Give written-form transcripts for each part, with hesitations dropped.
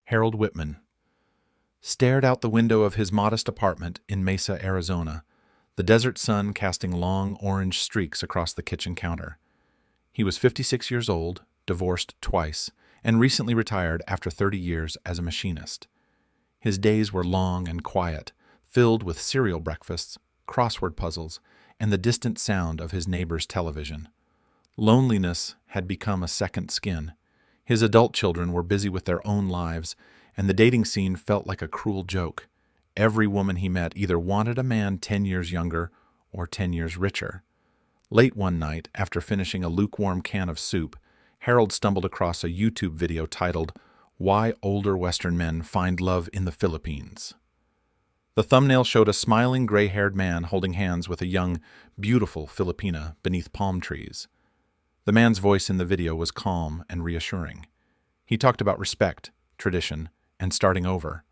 Harold Whitman stared out the window of his modest apartment in Mesa, Arizona, the desert sun casting long orange streaks across the kitchen counter. He was 56 years old, divorced twice, and recently retired after 30 years as a machinist. His days were long and quiet, filled with cereal breakfasts, crossword puzzles, and the distant sound of his neighbor's television. Loneliness had become a second skin. His adult children were busy with their own lives, and the dating scene felt like a cruel joke. Every woman he met either wanted a man 10 years younger or 10 years richer. Late one night, after finishing a lukewarm can of soup, Harold stumbled across a YouTube video titled, "Why Older Western Men Find Love in the Philippines." The thumbnail showed a smiling gray-haired man holding hands with a young, beautiful Filipina beneath palm trees. The man's voice in the video was calm and reassuring. He talked about respect, tradition, and starting over.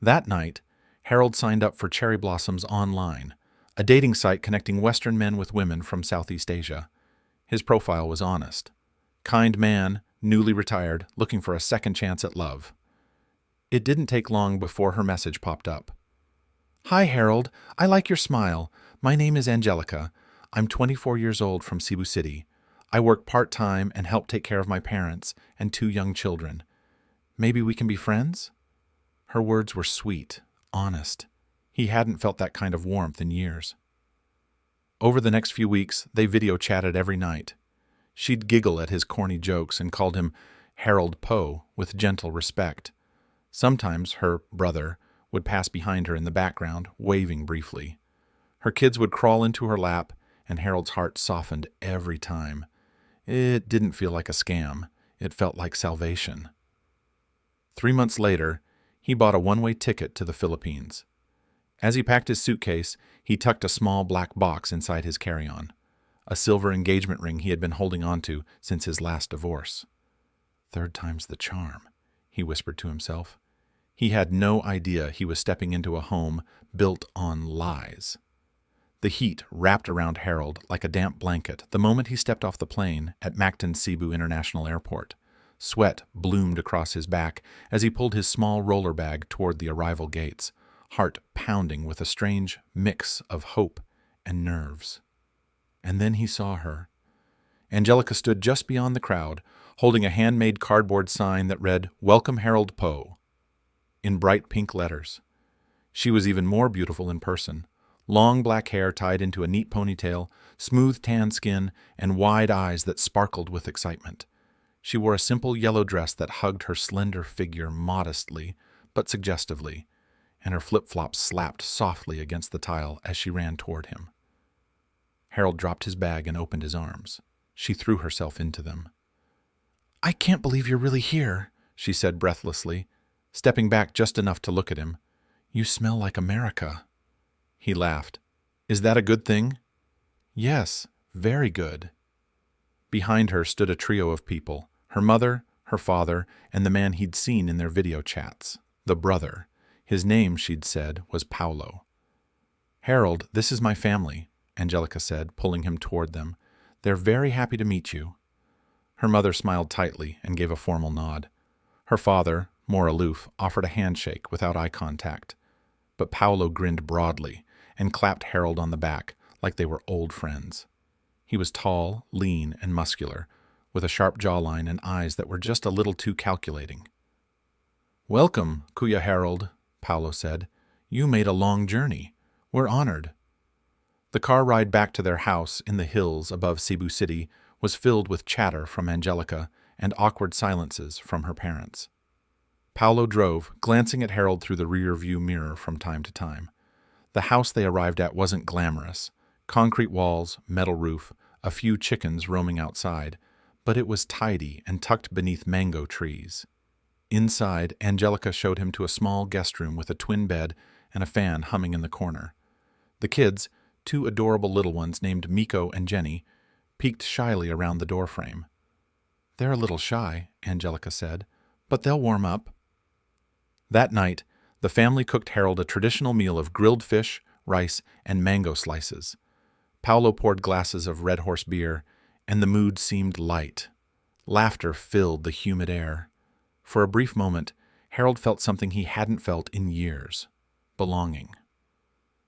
That night, Harold signed up for Cherry Blossoms Online, a dating site connecting Western men with women from Southeast Asia. His profile was honest. Kind man, newly retired, looking for a second chance at love. It didn't take long before her message popped up. "Hi, Harold. I like your smile. My name is Angelica. I'm 24 years old from Cebu City. I work part-time and help take care of my parents and 2 young children. Maybe we can be friends?" Her words were sweet, honest. He hadn't felt that kind of warmth in years. Over the next few weeks, they video chatted every night. She'd giggle at his corny jokes and called him Harold Poe with gentle respect. Sometimes her brother would pass behind her in the background, waving briefly. Her kids would crawl into her lap, and Harold's heart softened every time. It didn't feel like a scam. It felt like salvation. 3 months later, he bought a one-way ticket to the Philippines. As he packed his suitcase, he tucked a small black box inside his carry-on, a silver engagement ring he had been holding onto since his last divorce. "Third time's the charm," he whispered to himself. He had no idea he was stepping into a home built on lies. The heat wrapped around Harold like a damp blanket the moment he stepped off the plane at Mactan Cebu International Airport. Sweat bloomed across his back as he pulled his small roller bag toward the arrival gates, heart pounding with a strange mix of hope and nerves. And then he saw her. Angelica stood just beyond the crowd, holding a handmade cardboard sign that read, "Welcome Harold Poe," in bright pink letters. She was even more beautiful in person. Long black hair tied into a neat ponytail, smooth tan skin, and wide eyes that sparkled with excitement. She wore a simple yellow dress that hugged her slender figure modestly but suggestively, and her flip-flops slapped softly against the tile as she ran toward him. Harold dropped his bag and opened his arms. She threw herself into them. "I can't believe you're really here," she said breathlessly, stepping back just enough to look at him. "You smell like America." He laughed. "Is that a good thing?" "Yes, very good." Behind her stood a trio of people, her mother, her father, and the man he'd seen in their video chats, the brother. His name, she'd said, was Paulo. "Harold, this is my family," Angelica said, pulling him toward them. "They're very happy to meet you." Her mother smiled tightly and gave a formal nod. Her father, more aloof, offered a handshake without eye contact. But Paulo grinned broadly and clapped Harold on the back like they were old friends. He was tall, lean, and muscular, with a sharp jawline and eyes that were just a little too calculating. "Welcome, Kuya Harold," Paulo said. "You made a long journey. We're honored." The car ride back to their house in the hills above Cebu City was filled with chatter from Angelica and awkward silences from her parents. Paulo drove, glancing at Harold through the rear-view mirror from time to time. The house they arrived at wasn't glamorous. Concrete walls, metal roof, a few chickens roaming outside, but it was tidy and tucked beneath mango trees. Inside, Angelica showed him to a small guest room with a twin bed and a fan humming in the corner. The kids, 2 adorable little ones named Miko and Jenny, peeked shyly around the doorframe. "They're a little shy," Angelica said, "but they'll warm up." That night, the family cooked Harold a traditional meal of grilled fish, rice, and mango slices. Paulo poured glasses of Red Horse beer, and the mood seemed light. Laughter filled the humid air. For a brief moment, Harold felt something he hadn't felt in years: belonging.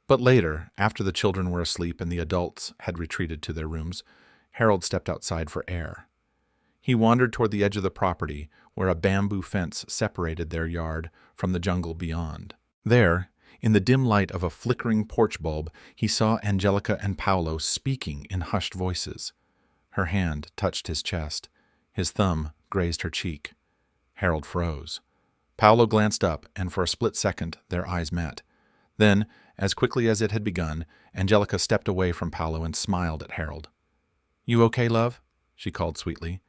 But later, after the children were asleep and the adults had retreated to their rooms, Harold stepped outside for air. He wandered toward the edge of the property, where a bamboo fence separated their yard from the jungle beyond. There, in the dim light of a flickering porch bulb, he saw Angelica and Paolo speaking in hushed voices. Her hand touched his chest. His thumb grazed her cheek. Harold froze. Paolo glanced up, and for a split second their eyes met. Then, as quickly as it had begun, Angelica stepped away from Paolo and smiled at Harold. "You okay, love?" she called sweetly.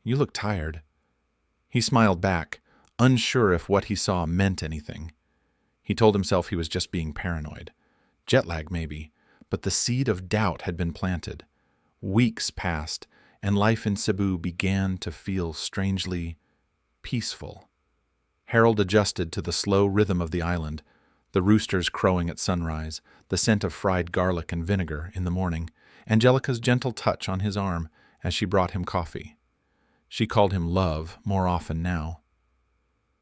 "You look tired." He smiled back, unsure if what he saw meant anything. He told himself he was just being paranoid. Jet lag, maybe, but the seed of doubt had been planted. Weeks passed, and life in Cebu began to feel strangely peaceful. Harold adjusted to the slow rhythm of the island, the roosters crowing at sunrise, the scent of fried garlic and vinegar in the morning, Angelica's gentle touch on his arm as she brought him coffee. She called him love more often now.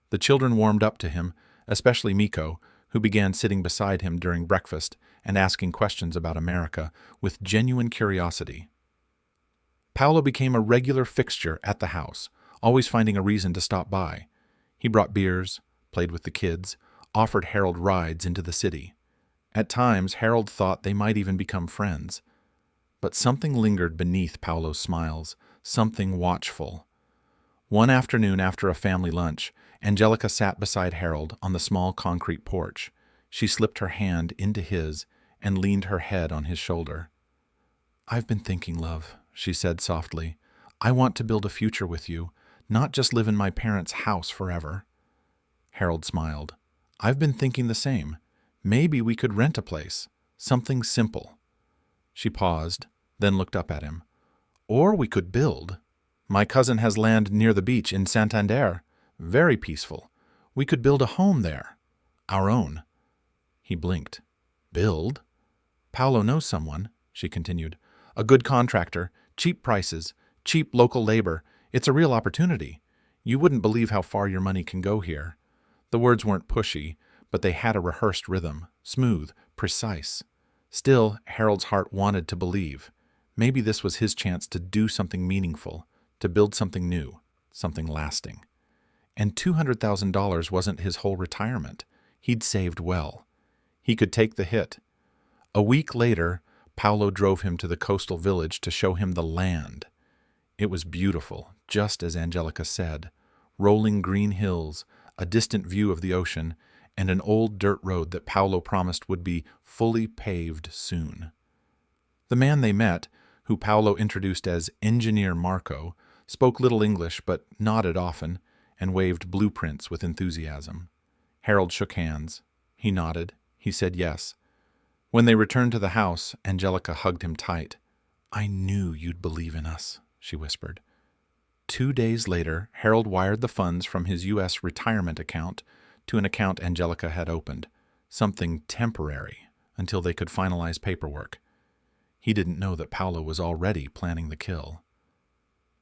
The children warmed up to him, especially Miko, who began sitting beside him during breakfast and asking questions about America with genuine curiosity. Paolo became a regular fixture at the house, always finding a reason to stop by. He brought beers, played with the kids, offered Harold rides into the city. At times, Harold thought they might even become friends. But something lingered beneath Paolo's smiles, something watchful. One afternoon after a family lunch, Angelica sat beside Harold on the small concrete porch. She slipped her hand into his and leaned her head on his shoulder. "I've been thinking, love," she said softly. "I want to build a future with you, not just live in my parents' house forever." Harold smiled. "I've been thinking the same. Maybe we could rent a place. Something simple." She paused, then looked up at him. "Or we could build. My cousin has land near the beach in Santander. Very peaceful. We could build a home there. Our own." He blinked. "Build?" "Paolo knows someone," she continued. "A good contractor, cheap prices, cheap local labor. It's a real opportunity. You wouldn't believe how far your money can go here." The words weren't pushy, but they had a rehearsed rhythm, smooth, precise. Still, Harold's heart wanted to believe. Maybe this was his chance to do something meaningful, to build something new, something lasting. And $200,000 wasn't his whole retirement. He'd saved well. He could take the hit. A week later, Paolo drove him to the coastal village to show him the land. It was beautiful, just as Angelica said. Rolling green hills, a distant view of the ocean, and an old dirt road that Paolo promised would be fully paved soon. The man they met, who Paolo introduced as Engineer Marco, spoke little English but nodded often and waved blueprints with enthusiasm. Harold shook hands. He nodded. He said yes. When they returned to the house, Angelica hugged him tight. "I knew you'd believe in us," she whispered. 2 days later, Harold wired the funds from his U.S. retirement account to an account Angelica had opened, something temporary until they could finalize paperwork. He didn't know that Paolo was already planning the kill.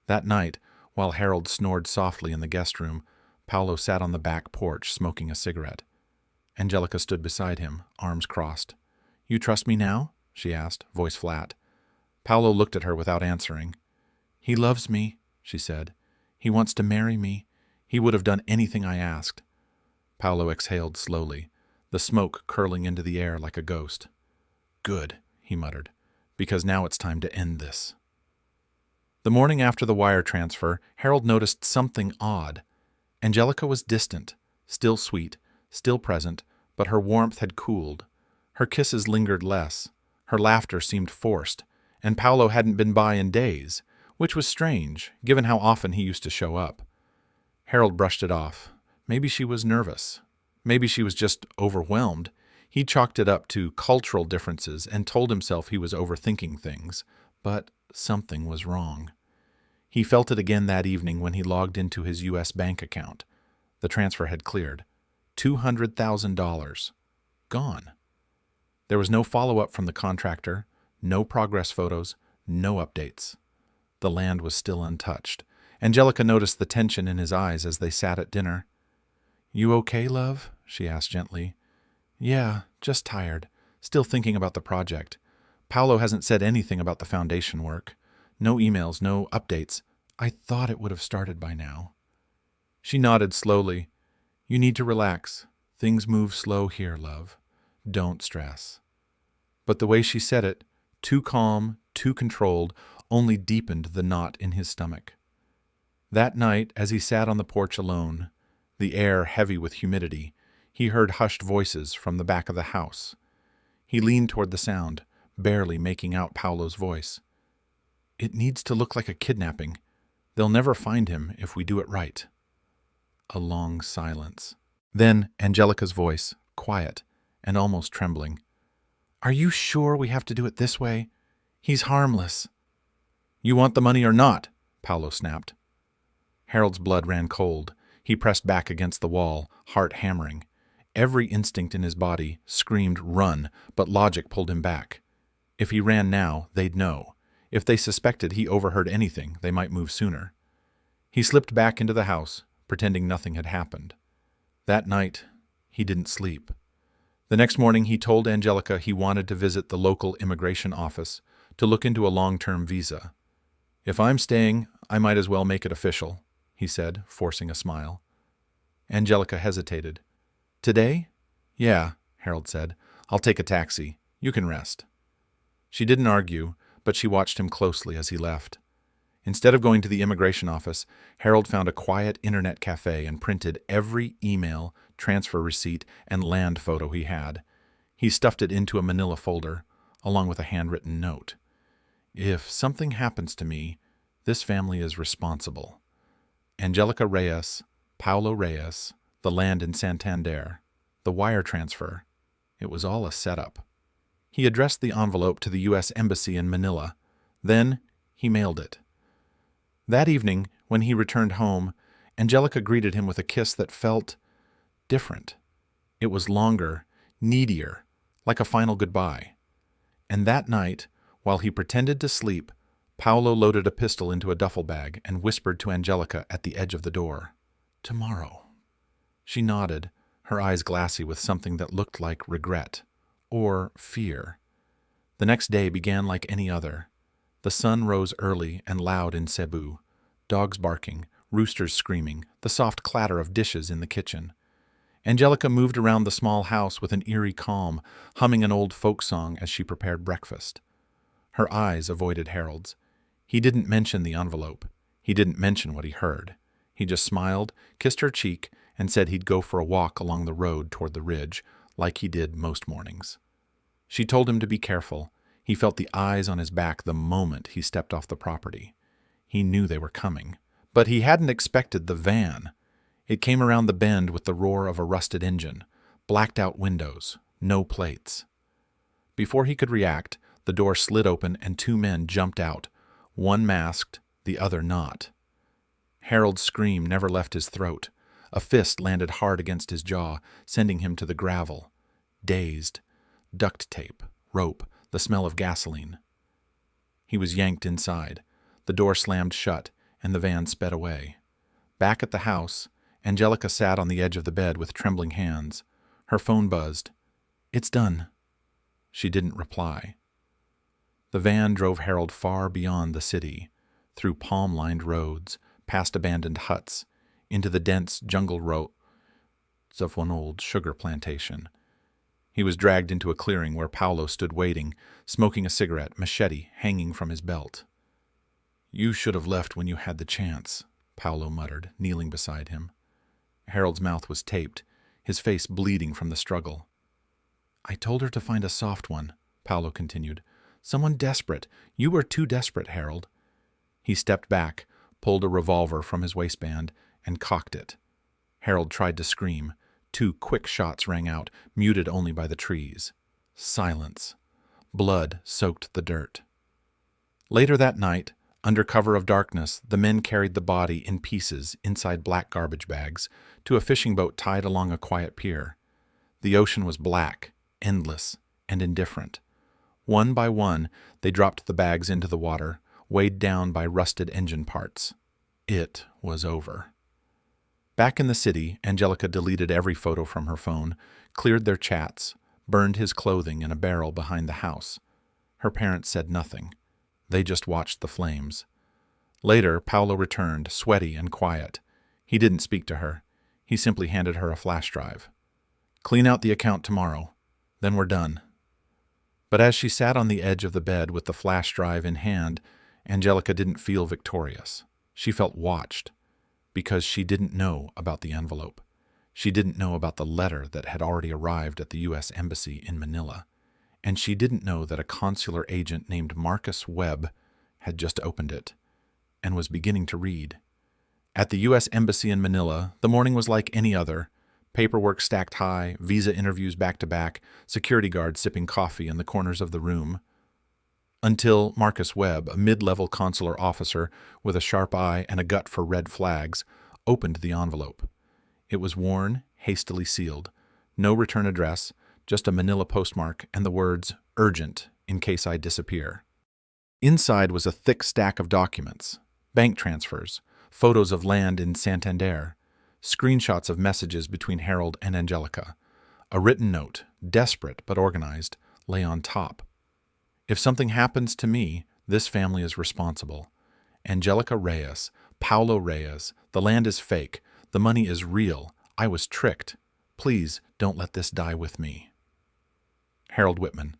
That night, while Harold snored softly in the guest room, Paolo sat on the back porch smoking a cigarette. Angelica stood beside him, arms crossed. "You trust me now?" she asked, voice flat. Paolo looked at her without answering. "He loves me," she said. "He wants to marry me. He would have done anything I asked." Paolo exhaled slowly, the smoke curling into the air like a ghost. "Good," he muttered, "because now it's time to end this." The morning after the wire transfer, Harold noticed something odd. Angelica was distant, still sweet, still present, but her warmth had cooled. Her kisses lingered less. Her laughter seemed forced, and Paolo hadn't been by in days, which was strange, given how often he used to show up. Harold brushed it off. Maybe she was nervous. Maybe she was just overwhelmed. He chalked it up to cultural differences and told himself he was overthinking things, but something was wrong. He felt it again that evening when he logged into his U.S. bank account. The transfer had cleared. $200,000. Gone. There was no follow-up from the contractor, no progress photos, no updates. The land was still untouched. Angelica noticed the tension in his eyes as they sat at dinner. You okay, love? She asked gently. Yeah, just tired. Still thinking about the project. Paolo hasn't said anything about the foundation work. No emails, no updates. I thought it would have started by now. She nodded slowly. You need to relax. Things move slow here, love. Don't stress. But the way she said it, too calm, too controlled, only deepened the knot in his stomach. That night, as he sat on the porch alone, the air heavy with humidity, he heard hushed voices from the back of the house. He leaned toward the sound, barely making out Paolo's voice. It needs to look like a kidnapping. They'll never find him if we do it right. A long silence. Then Angelica's voice, quiet and almost trembling. Are you sure we have to do it this way? He's harmless. You want the money or not? Paolo snapped. Harold's blood ran cold. He pressed back against the wall, heart hammering. Every instinct in his body screamed run, but logic pulled him back. If he ran now, they'd know. If they suspected he overheard anything, they might move sooner. He slipped back into the house, pretending nothing had happened. That night, he didn't sleep. The next morning, he told Angelica he wanted to visit the local immigration office to look into a long-term visa. If I'm staying, I might as well make it official, he said, forcing a smile. Angelica hesitated. Today? Yeah, Harold said. I'll take a taxi. You can rest. She didn't argue, but she watched him closely as he left. Instead of going to the immigration office, Harold found a quiet internet cafe and printed every email, transfer receipt, and land photo he had. He stuffed it into a manila folder, along with a handwritten note. If something happens to me, this family is responsible. Angelica Reyes, Paulo Reyes, the land in Santander, the wire transfer. It was all a setup. He addressed the envelope to the U.S. Embassy in Manila. Then he mailed it. That evening, when he returned home, Angelica greeted him with a kiss that felt different. It was longer, needier, like a final goodbye. And that night, while he pretended to sleep, Paolo loaded a pistol into a duffel bag and whispered to Angelica at the edge of the door, "Tomorrow." She nodded, her eyes glassy with something that looked like regret or fear. The next day began like any other. The sun rose early and loud in Cebu, dogs barking, roosters screaming, the soft clatter of dishes in the kitchen. Angelica moved around the small house with an eerie calm, humming an old folk song as she prepared breakfast. Her eyes avoided Harold's. He didn't mention the envelope. He didn't mention what he heard. He just smiled, kissed her cheek, and said he'd go for a walk along the road toward the ridge, like he did most mornings. She told him to be careful. He felt the eyes on his back the moment he stepped off the property. He knew they were coming, but he hadn't expected the van. It came around the bend with the roar of a rusted engine, blacked-out windows, no plates. Before he could react, the door slid open and two men jumped out, one masked, the other not. Harold's scream never left his throat. A fist landed hard against his jaw, sending him to the gravel. Dazed. Duct tape, rope, the smell of gasoline. He was yanked inside. The door slammed shut, and the van sped away. Back at the house, Angelica sat on the edge of the bed with trembling hands. Her phone buzzed. "It's done." She didn't reply. The van drove Harold far beyond the city, through palm-lined roads, past abandoned huts, into the dense jungle roads of one old sugar plantation. He was dragged into a clearing where Paolo stood waiting, smoking a cigarette, machete hanging from his belt. "You should have left when you had the chance," Paolo muttered, kneeling beside him. Harold's mouth was taped, his face bleeding from the struggle. "I told her to find a soft one," Paolo continued. "Someone desperate. You were too desperate, Harold." He stepped back, pulled a revolver from his waistband, and cocked it. Harold tried to scream. 2 quick shots rang out, muted only by the trees. Silence. Blood soaked the dirt. Later that night, under cover of darkness, the men carried the body in pieces inside black garbage bags to a fishing boat tied along a quiet pier. The ocean was black, endless, and indifferent. One by one, they dropped the bags into the water, weighed down by rusted engine parts. It was over. Back in the city, Angelica deleted every photo from her phone, cleared their chats, burned his clothing in a barrel behind the house. Her parents said nothing. They just watched the flames. Later, Paolo returned, sweaty and quiet. He didn't speak to her. He simply handed her a flash drive. "Clean out the account tomorrow. Then we're done." But as she sat on the edge of the bed with the flash drive in hand, Angelica didn't feel victorious. She felt watched, because she didn't know about the envelope. She didn't know about the letter that had already arrived at the U.S. Embassy in Manila. And she didn't know that a consular agent named Marcus Webb had just opened it and was beginning to read. At the U.S. Embassy in Manila, the morning was like any other. Paperwork stacked high, visa interviews back-to-back, security guards sipping coffee in the corners of the room. Until Marcus Webb, a mid-level consular officer with a sharp eye and a gut for red flags, opened the envelope. It was worn, hastily sealed. No return address, just a Manila postmark and the words, "Urgent, in case I disappear." Inside was a thick stack of documents, bank transfers, photos of land in Santander, screenshots of messages between Harold and Angelica. A written note, desperate but organized, lay on top. "If something happens to me, this family is responsible. Angelica Reyes, Paulo Reyes, the land is fake, the money is real, I was tricked. Please don't let this die with me. Harold Whitman."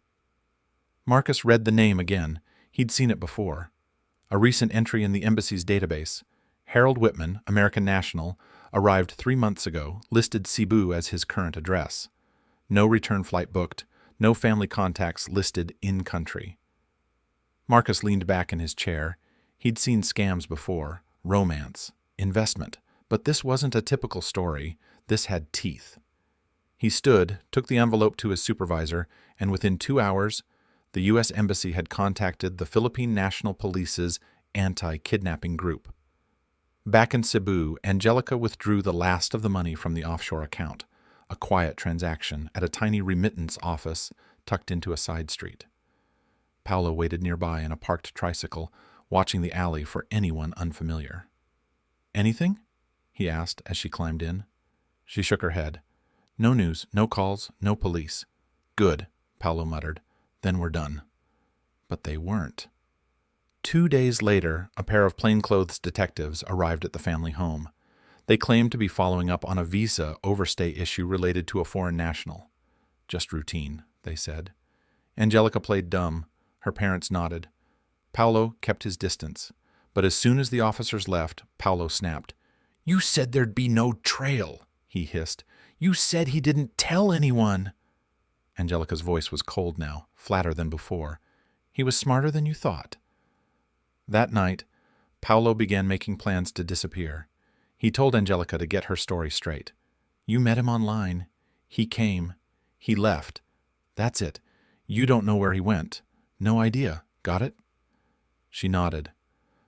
Marcus read the name again. He'd seen it before. A recent entry in the embassy's database. Harold Whitman, American national, arrived 3 months ago, listed Cebu as his current address. No return flight booked, no family contacts listed in-country. Marcus leaned back in his chair. He'd seen scams before, romance, investment, but this wasn't a typical story. This had teeth. He stood, took the envelope to his supervisor, and within 2 hours, the U.S. Embassy had contacted the Philippine National Police's anti-kidnapping group. Back in Cebu, Angelica withdrew the last of the money from the offshore account, a quiet transaction at a tiny remittance office tucked into a side street. Paolo waited nearby in a parked tricycle, watching the alley for anyone unfamiliar. "Anything?" he asked as she climbed in. She shook her head. "No news, no calls, no police." "Good," Paolo muttered. "Then we're done." But they weren't. 2 days later, a pair of plainclothes detectives arrived at the family home. They claimed to be following up on a visa overstay issue related to a foreign national. "Just routine," they said. Angelica played dumb. Her parents nodded. Paolo kept his distance. But as soon as the officers left, Paolo snapped. "You said there'd be no trail," he hissed. "You said he didn't tell anyone." Angelica's voice was cold now, flatter than before. "He was smarter than you thought." That night, Paolo began making plans to disappear. He told Angelica to get her story straight. "You met him online. He came. He left. That's it. You don't know where he went. No idea. Got it?" She nodded.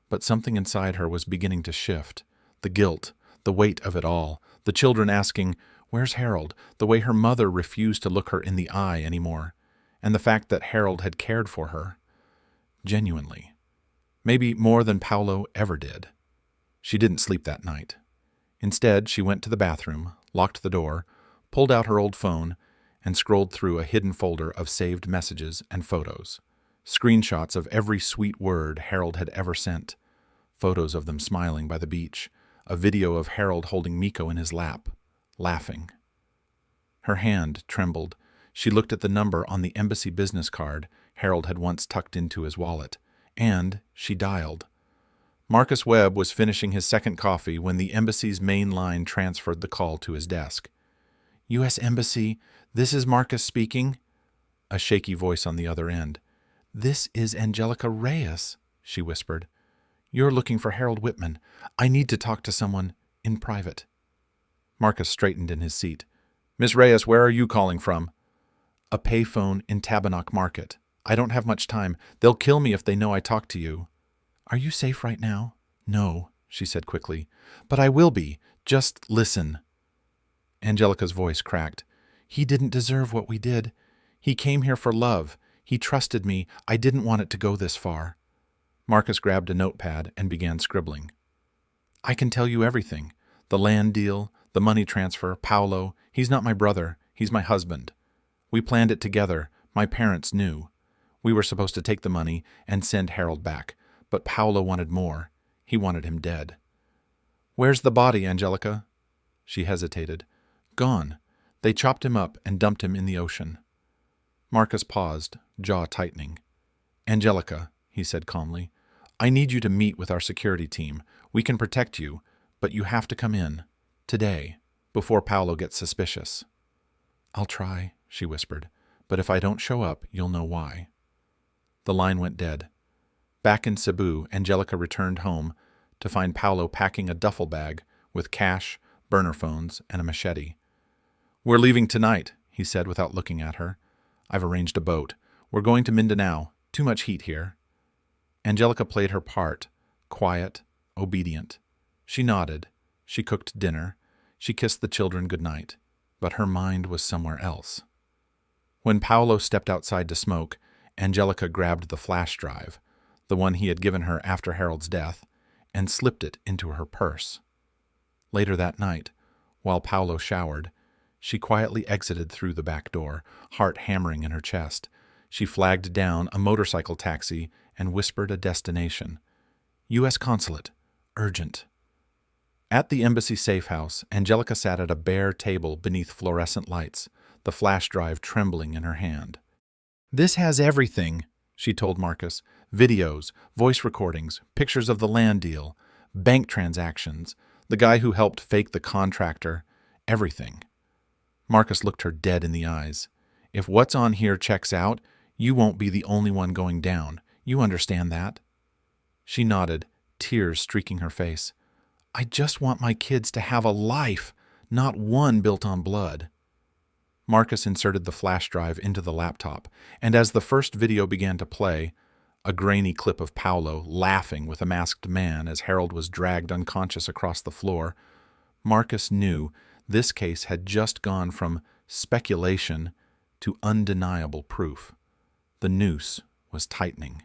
But something inside her was beginning to shift. The guilt, the weight of it all, the children asking, "Where's Harold?" The way her mother refused to look her in the eye anymore, and the fact that Harold had cared for her. Genuinely. Maybe more than Paolo ever did. She didn't sleep that night. Instead, she went to the bathroom, locked the door, pulled out her old phone, and scrolled through a hidden folder of saved messages and photos. Screenshots of every sweet word Harold had ever sent. Photos of them smiling by the beach. A video of Harold holding Miko in his lap, laughing. Her hand trembled. She looked at the number on the embassy business card Harold had once tucked into his wallet, and she dialed. Marcus Webb was finishing his second coffee when the embassy's main line transferred the call to his desk. "U.S. Embassy, this is Marcus speaking." A shaky voice on the other end. "This is Angelica Reyes," she whispered. "You're looking for Harold Whitman. I need to talk to someone in private." Marcus straightened in his seat. "Miss Reyes, where are you calling from?" "A payphone in Tabanoc Market. I don't have much time. They'll kill me if they know I talked to you." "Are you safe right now?" "No," she said quickly. "But I will be. Just listen." Angelica's voice cracked. "He didn't deserve what we did. He came here for love. He trusted me. I didn't want it to go this far." Marcus grabbed a notepad and began scribbling. "I can tell you everything. The land deal, the money transfer, Paolo, he's not my brother, he's my husband. We planned it together, my parents knew. We were supposed to take the money and send Harold back, but Paolo wanted more. He wanted him dead. Where's the body, Angelica? She hesitated. Gone. They chopped him up and dumped him in the ocean. Marcus paused, jaw tightening. Angelica, he said calmly, I need you to meet with our security team. We can protect you, but you have to come in. Today, before Paolo gets suspicious. I'll try, she whispered, but if I don't show up, you'll know why. The line went dead. Back in Cebu, Angelica returned home to find Paolo packing a duffel bag with cash, burner phones, and a machete. We're leaving tonight, he said without looking at her. I've arranged a boat. We're going to Mindanao. Too much heat here. Angelica played her part, quiet, obedient. She nodded. She cooked dinner. She kissed the children goodnight. But her mind was somewhere else. When Paolo stepped outside to smoke, Angelica grabbed the flash drive, the one he had given her after Harold's death, and slipped it into her purse. Later that night, while Paolo showered, she quietly exited through the back door, heart hammering in her chest. She flagged down a motorcycle taxi and whispered a destination. U.S. Consulate. Urgent. At the embassy safe house, Angelica sat at a bare table beneath fluorescent lights, the flash drive trembling in her hand. This has everything, she told Marcus. Videos, voice recordings, pictures of the land deal, bank transactions, the guy who helped fake the contractor, everything. Marcus looked her dead in the eyes. If what's on here checks out, you won't be the only one going down. You understand that? She nodded, tears streaking her face. I just want my kids to have a life, not one built on blood. Marcus inserted the flash drive into the laptop, and as the first video began to play, a grainy clip of Paolo laughing with a masked man as Harold was dragged unconscious across the floor, Marcus knew this case had just gone from speculation to undeniable proof. The noose was tightening.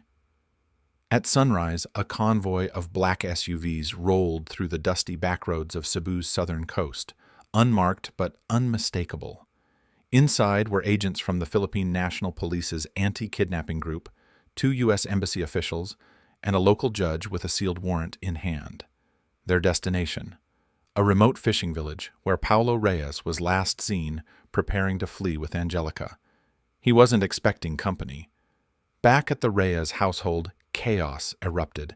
At sunrise, a convoy of black SUVs rolled through the dusty backroads of Cebu's southern coast, unmarked but unmistakable. Inside were agents from the Philippine National Police's anti-kidnapping group, 2 U.S. embassy officials, and a local judge with a sealed warrant in hand. Their destination: a remote fishing village where Paolo Reyes was last seen preparing to flee with Angelica. He wasn't expecting company. Back at the Reyes household, chaos erupted.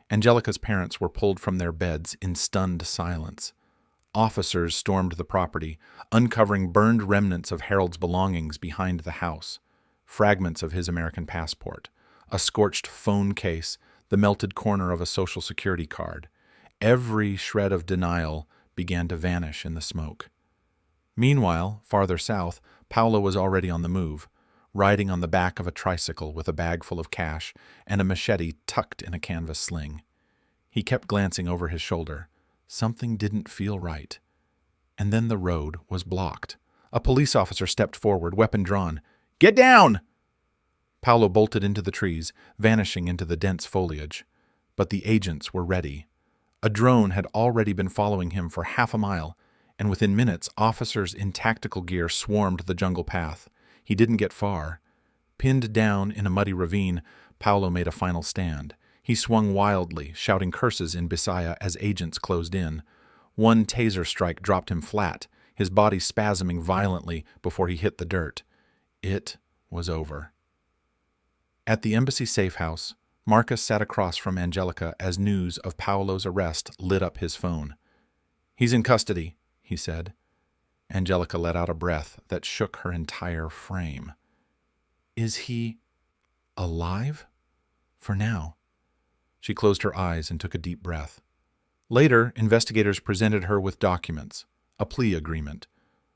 Angelica's parents were pulled from their beds in stunned silence. Officers stormed the property, uncovering burned remnants of Harold's belongings behind the house, fragments of his American passport, a scorched phone case, the melted corner of a Social Security card. Every shred of denial began to vanish in the smoke. Meanwhile, farther south, Paolo was already on the move, riding on the back of a tricycle with a bag full of cash and a machete tucked in a canvas sling. He kept glancing over his shoulder. Something didn't feel right. And then the road was blocked. A police officer stepped forward, weapon drawn. "Get down!" Paolo bolted into the trees, vanishing into the dense foliage. But the agents were ready. A drone had already been following him for half a mile, and within minutes, officers in tactical gear swarmed the jungle path. He didn't get far. Pinned down in a muddy ravine, Paolo made a final stand. He swung wildly, shouting curses in Bisaya as agents closed in. One taser strike dropped him flat, his body spasming violently before he hit the dirt. It was over. At the embassy safe house, Marcus sat across from Angelica as news of Paolo's arrest lit up his phone. "He's in custody," he said. Angelica let out a breath that shook her entire frame. "Is he alive?" "For now." She closed her eyes and took a deep breath. Later, investigators presented her with documents, a plea agreement.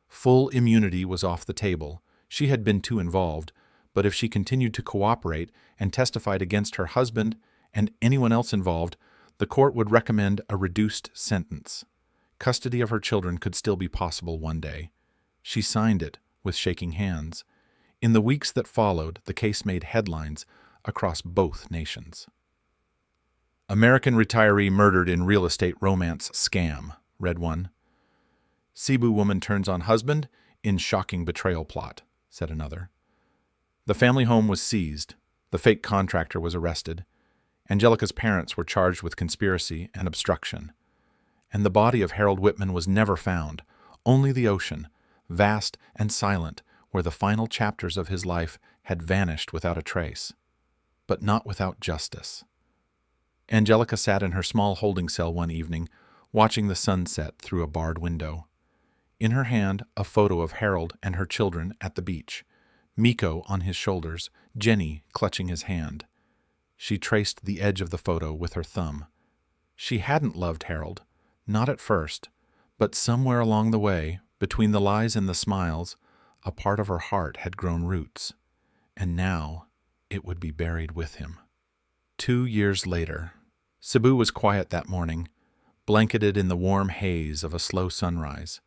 Full immunity was off the table. She had been too involved, but if she continued to cooperate and testified against her husband and anyone else involved, the court would recommend a reduced sentence. Custody of her children could still be possible one day. She signed it with shaking hands. In the weeks that followed, the case made headlines across both nations. American retiree murdered in real estate romance scam, read one. Cebu woman turns on husband in shocking betrayal plot, said another. The family home was seized. The fake contractor was arrested. Angelica's parents were charged with conspiracy and obstruction. And the body of Harold Whitman was never found. Only the ocean, vast and silent, where the final chapters of his life had vanished without a trace. But not without justice. Angelica sat in her small holding cell one evening, watching the sunset through a barred window. In her hand, a photo of Harold and her children at the beach, Miko on his shoulders, Jenny clutching his hand. She traced the edge of the photo with her thumb. She hadn't loved Harold, not at first, but somewhere along the way, between the lies and the smiles, a part of her heart had grown roots, and now it would be buried with him. 2 years later, Cebu was quiet that morning, blanketed in the warm haze of a slow sunrise.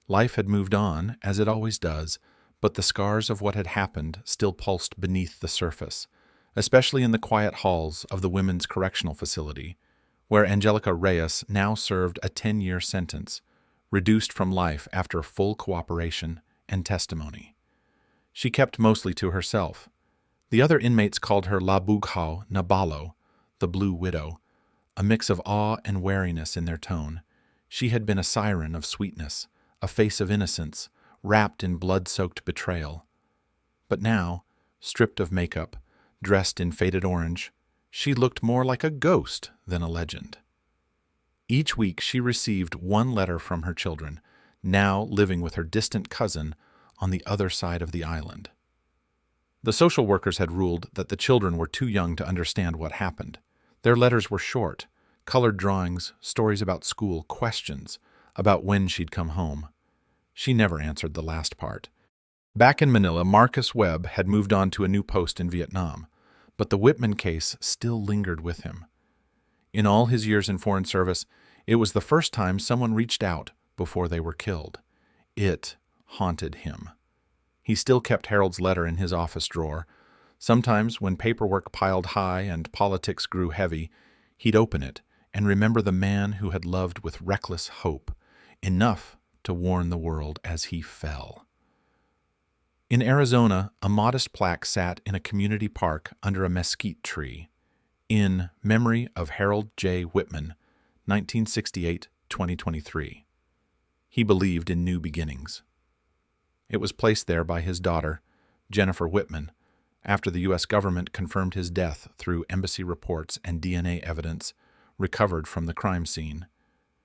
Life had moved on, as it always does, but the scars of what had happened still pulsed beneath the surface, especially in the quiet halls of the Women's Correctional Facility, where Angelica Reyes now served a 10-year sentence, reduced from life after full cooperation and testimony. She kept mostly to herself. The other inmates called her La Bughao Nabalo, the Blue Widow, a mix of awe and wariness in their tone. She had been a siren of sweetness, a face of innocence, wrapped in blood-soaked betrayal. But now, stripped of makeup, dressed in faded orange, she looked more like a ghost than a legend. Each week she received one letter from her children, now living with her distant cousin on the other side of the island. The social workers had ruled that the children were too young to understand what happened. Their letters were short, colored drawings, stories about school, questions about when she'd come home. She never answered the last part. Back in Manila, Marcus Webb had moved on to a new post in Vietnam, but the Whitman case still lingered with him. In all his years in foreign service, it was the first time someone reached out before they were killed. It haunted him. He still kept Harold's letter in his office drawer. Sometimes, when paperwork piled high and politics grew heavy, he'd open it and remember the man who had loved with reckless hope, enough to warn the world as he fell. In Arizona, a modest plaque sat in a community park under a mesquite tree, in memory of Harold J. Whitman, 1968-2023. He believed in new beginnings. It was placed there by his daughter, Jennifer Whitman, after the U.S. government confirmed his death through embassy reports and DNA evidence recovered from the crime scene.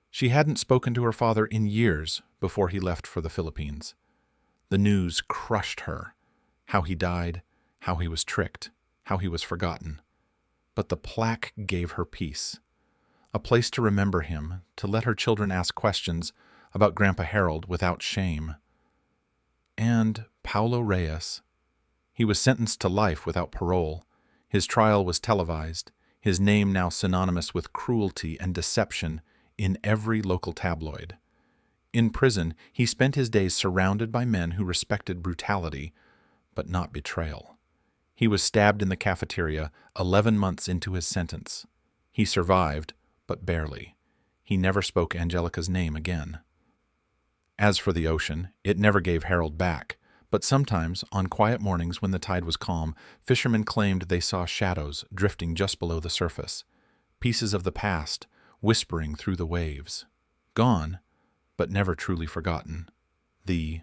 She hadn't spoken to her father in years before he left for the Philippines. The news crushed her, how he died, how he was tricked, how he was forgotten. But the plaque gave her peace, a place to remember him, to let her children ask questions about Grandpa Harold without shame. And Paulo Reyes. He was sentenced to life without parole. His trial was televised, his name now synonymous with cruelty and deception in every local tabloid. In prison, he spent his days surrounded by men who respected brutality, but not betrayal. He was stabbed in the cafeteria 11 months into his sentence. He survived, but barely. He never spoke Angelica's name again. As for the ocean, it never gave Harold back, but sometimes, on quiet mornings when the tide was calm, fishermen claimed they saw shadows drifting just below the surface, pieces of the past whispering through the waves. Gone, but never truly forgotten. The